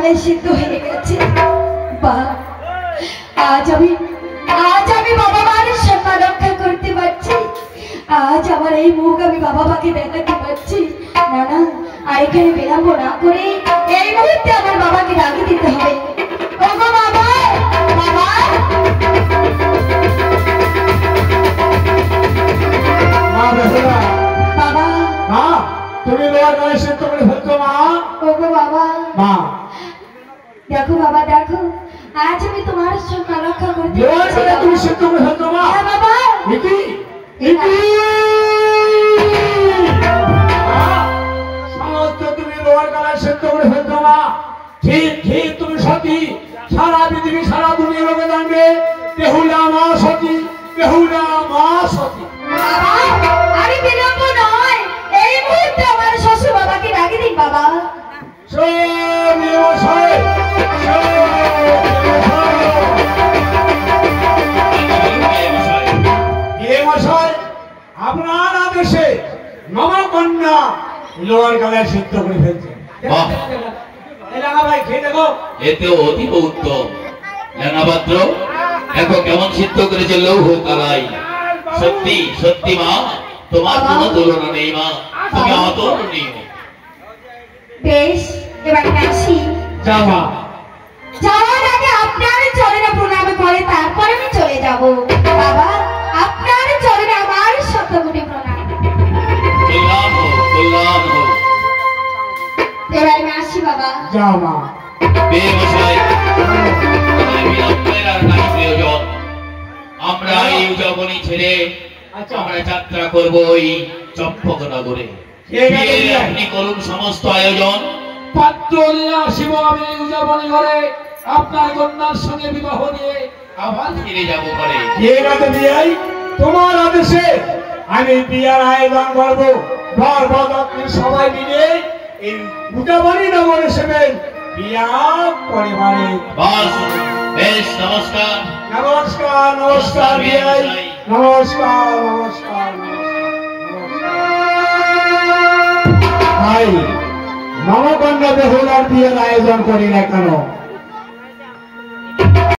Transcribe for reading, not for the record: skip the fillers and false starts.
কালে সিদ্ধ হয়ে গেছে। বা আজ আমি বাবা মার সম্মান রক্ষা করতে পারছি। আজ আমার এই মুখ আমি বাবা মাকে দেখাতে পারছি। না না, আর এখানে বিলম্ব না করে এই মুহূর্তে আমার বাবাকে ডাকে দিতে হবে। ওগো বাবা, বাবা। মা বেহুলা, বাবা। মা তুমি লোয়ার গায়ে সিদ্ধ করে ফেলছো মা। ওগো বাবা। মা দেখো বাবা, দেখো আজ আমি তোমার সম্মান রক্ষা করতে লোয়ার পারছি। গায়ে তুমি সিদ্ধ করে ফেলছো মা। হ্যাঁ বাবা। ইতি ইতি সমস্ত তুমি লোয়ার গায়ে সিদ্ধ করে ফেলছো মা। ঠিক ঠিক তুমি সতী। সারা পৃথিবী সারা দুনিয়া লোকে জানবে বেহুলা মা সতী, বেহুলা মা সতী। বাবা, আরে বিলম্ব নয়, এই মুহূর্তে আমার শ্বশুর বাবাকে ডাকে দিন বাবা। আপনার আদেশে নবকন্যা লোয়ার গালায় সিদ্ধ করে ফেলছে। ভাই খেয়ে দেখো, এতেও অতীব উত্তম। লেনাপাত্র দেখো কেমন সিদ্ধ করেছে লৌহ কালাই। সত্যি সত্যি মা, তোমার কোনো তুলনা নেই মা, তুমি অতুলনীয়। বেশ, এবার আসি। যা মা। যাওয়ার আগে আপনার চরণে প্রণাম করে তারপরে আমি চলে যাব। বাবা, আপনার চরণে আমার শতকোটি প্রণাম। কল্যাণ হোক, কল্যাণ হোক। এবার আমি আসি বাবা। যা মা। বেশ মশাই, তোমার বিলম্বের আর নাই প্রয়োজন। আমরা এই উদযাপনী ছেড়ে আমরা যাত্রা করবো ওই চম্পকনগরে। আপনি করুন সমস্ত আয়োজন। পাত্র নিয়ে আসিব আমি উদযাপনী ঘরে, আপনার কন্যার সঙ্গে বিবাহ দিয়ে আবার ফিরে যাবো ঘরে। তোমার আদেশে আমি বিয়ার আয়োজন করবো। ঘর বদল সবাই মিলে এই উদযাপনী নগরে সেবেন বিয়া পরিবারে। বাস বেশ, নমস্কার নমস্কার নমস্কার বিয়াই, নমস্কার নমস্কার ভাই। নবকন্যা বেহুলার বিয়ের আয়োজন করি না কেন?